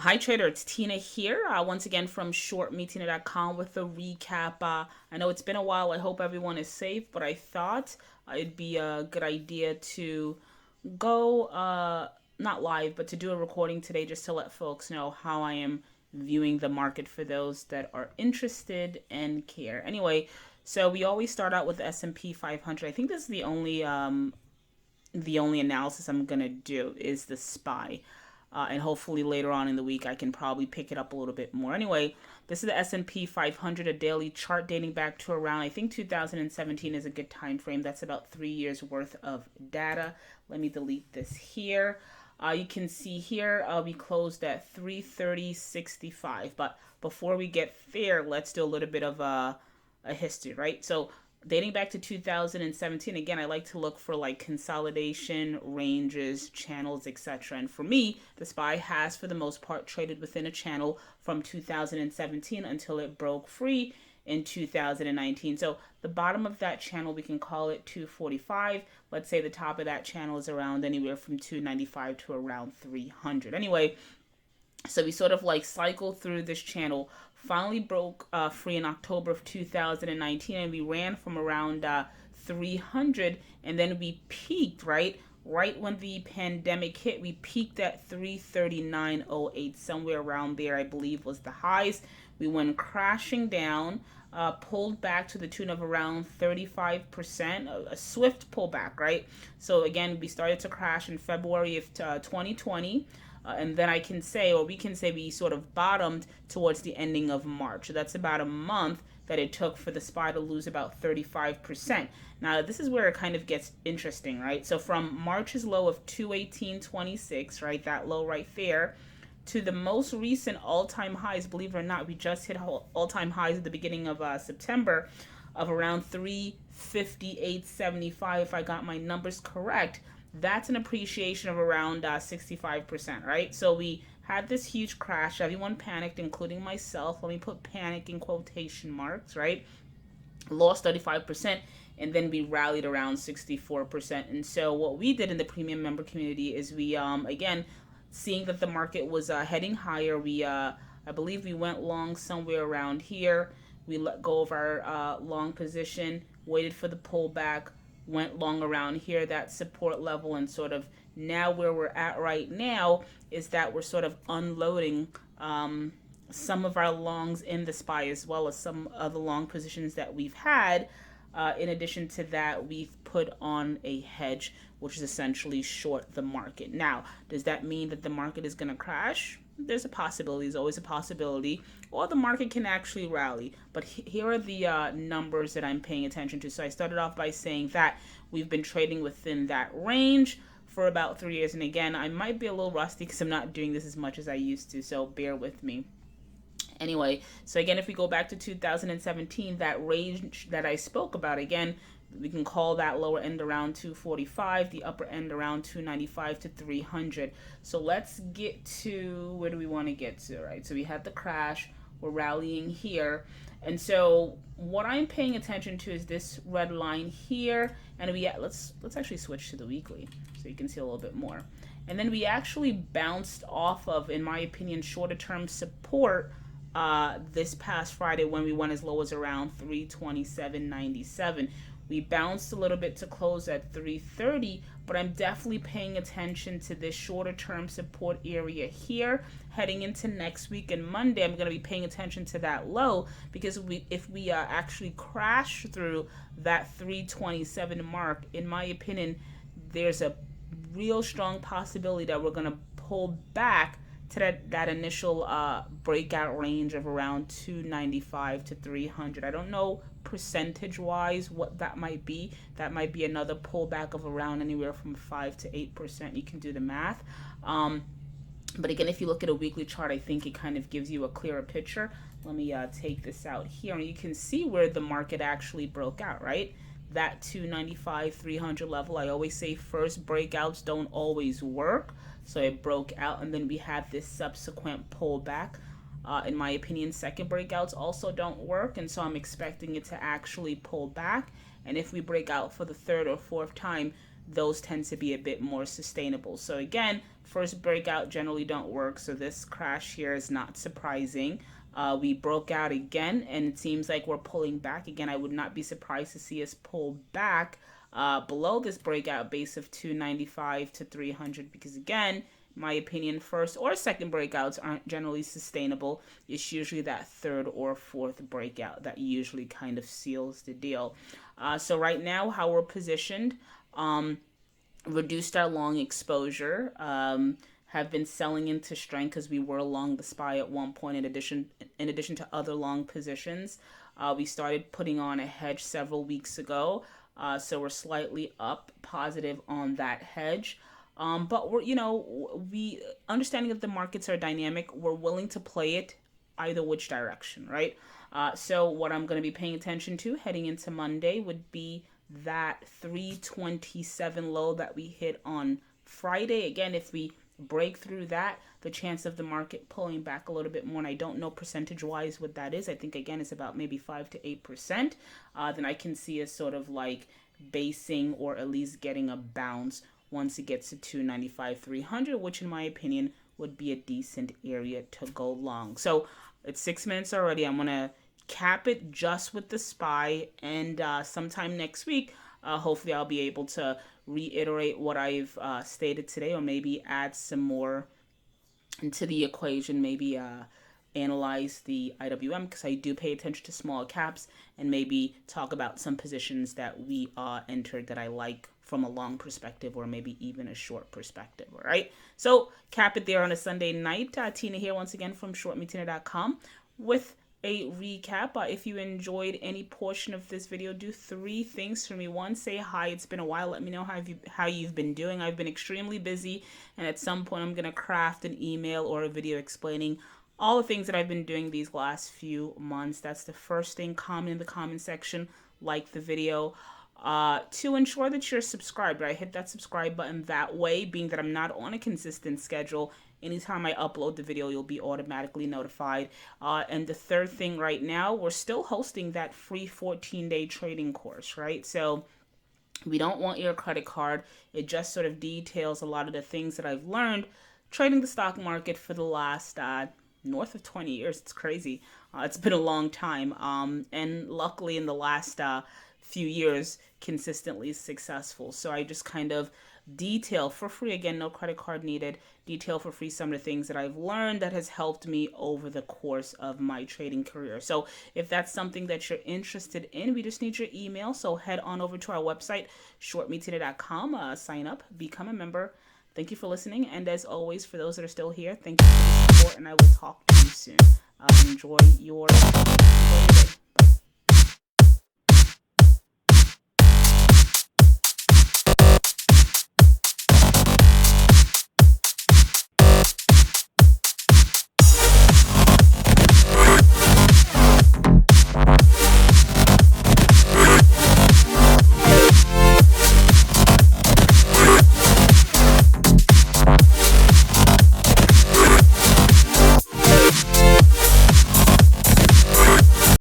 Hi Trader, it's Tina here. Once again from ShortMeTina.com with a recap. I know it's been a while. I hope everyone is safe, but I thought it'd be a good idea to go, not live, but to do a recording today just to let folks know how I am viewing the market for those that are interested and care. Anyway, so we always start out with the S&P 500. I think this is the only analysis I'm gonna do is the SPY. And hopefully later on in the week I can probably pick it up a little bit more. Anyway, this is the S&P 500, a daily chart dating back to around, I think 2017 is a good time frame. That's about 3 years worth of data. Let me delete this here. You can see here we closed at 330.65. But before we get there, let's do a little bit of a history, right? So dating back to 2017, again, I like to look for like consolidation ranges, channels, etc. And for me, the SPY has for the most part traded within a channel from 2017 until it broke free in 2019. So the bottom of that channel, we can call it 245. Let's say the top of that channel is around anywhere from 295 to around 300. Anyway, so we sort of like cycled through this channel, finally broke free in October of 2019, and we ran from around 300, and then we peaked, right when the pandemic hit. We peaked at 339.08, somewhere around there, I believe was the highs. We went crashing down, pulled back to the tune of around 35%, a swift pullback, right? So again, we started to crash in February of 2020. And then I can say, or we can say, we sort of bottomed towards the ending of March. So that's about a month that it took for the SPY to lose about 35%. Now, this is where it kind of gets interesting, right? So from March's low of 218.26, right, that low right there, to the most recent all-time highs, believe it or not, we just hit all-time highs at the beginning of September of around 358.75, if I got my numbers correct. That's an appreciation of around 65%, right? So we had this huge crash. Everyone panicked, including myself. Let me put panic in quotation marks, right? Lost 35%, and then we rallied around 64%. And so what we did in the premium member community is we, again, seeing that the market was heading higher, I believe we went long somewhere around here. We let go of our long position, waited for the pullback, went long around here, that support level, and sort of now where we're at right now is that we're sort of unloading some of our longs in the SPY, as well as some of the long positions that we've had. In addition to that, we've put on a hedge, which is essentially short the market. Now, does that mean that the market is going to crash? There's a possibility. There's always a possibility. Or the market can actually rally. But here are the numbers that I'm paying attention to. So I started off by saying that we've been trading within that range for about 3 years. And again, I might be a little rusty because I'm not doing this as much as I used to. So bear with me. Anyway, so again, if we go back to 2017, that range that I spoke about, again, we can call that lower end around 245, the upper end around 295 to 300. So let's get to, where do we want to get to, right? So we had the crash, we're rallying here. And so what I'm paying attention to is this red line here, and let's actually switch to the weekly so you can see a little bit more. And then we actually bounced off of, in my opinion, shorter term support this past Friday when we went as low as around 327.97. We bounced a little bit to close at 330, but I'm definitely paying attention to this shorter term support area here. Heading into next week and Monday, I'm going to be paying attention to that low, because if we actually crash through that 327 mark, in my opinion, there's a real strong possibility that we're going to pull back to that initial breakout range of around 295 to 300. I don't know percentage wise what that might be. That might be another pullback of around anywhere from 5 to 8%. You can do the math. But again, if you look at a weekly chart, I think it kind of gives you a clearer picture. Let me take this out here, and you can see where the market actually broke out, right? That 295, 300 level. I always say first breakouts don't always work. So it broke out, and then we had this subsequent pullback. In my opinion, second breakouts also don't work, and so I'm expecting it to actually pull back. And if we break out for the third or fourth time, those tend to be a bit more sustainable. So again, first breakout generally don't work. So this crash here is not surprising. We broke out again, and it seems like we're pulling back again. I would not be surprised to see us pull back below this breakout base of 295 to 300, because again, in my opinion, first or second breakouts aren't generally sustainable. It's usually that third or fourth breakout that usually kind of seals the deal. So right now, how we're positioned, reduced our long exposure, have been selling into strength because we were long the SPY at one point in addition to other long positions. We started putting on a hedge several weeks ago, so we're slightly up positive on that hedge. But we're, we understanding that the markets are dynamic, we're willing to play it either which direction, right? So what I'm going to be paying attention to heading into Monday would be that 327 low that we hit on Friday. Again, if we break through that, the chance of the market pulling back a little bit more, and I don't know percentage wise what that is. I think again it's about maybe 5 to 8%. Then I can see a sort of like basing or at least getting a bounce once it gets to 295, 300, which in my opinion would be a decent area to go long. So it's 6 minutes already. I'm gonna cap it just with the SPY, and sometime next week, hopefully I'll be able to reiterate what I've stated today, or maybe add some more into the equation, maybe analyze the IWM, because I do pay attention to small caps, and maybe talk about some positions that we entered that I like from a long perspective, or maybe even a short perspective. All right, so cap it there on a Sunday night. Tina here once again from ShortMeTina.com with a recap. If you enjoyed any portion of this video, do 3 things for me. 1, say hi. It's been a while. Let me know how you've been doing. I've been extremely busy, and at some point I'm gonna craft an email or a video explaining all the things that I've been doing these last few months. That's the first thing. Comment in the comment section, like the video. To ensure that you're subscribed, right? Hit that subscribe button. That way, being that I'm not on a consistent schedule, anytime I upload the video, you'll be automatically notified. And the third thing right now, we're still hosting that free 14-day trading course, right? So we don't want your credit card. It just sort of details a lot of the things that I've learned trading the stock market for the last north of 20 years. It's crazy. It's been a long time. And luckily in the last few years, consistently successful. So I just kind of detail for free, again, no credit card needed, detail for free some of the things that I've learned that has helped me over the course of my trading career. So if that's something that you're interested in, we just need your email. So head on over to our website, ShortMeTina.com, sign up, become a member. Thank you for listening. And as always, for those that are still here, thank you for the support, and I will talk to you soon. Enjoy your day.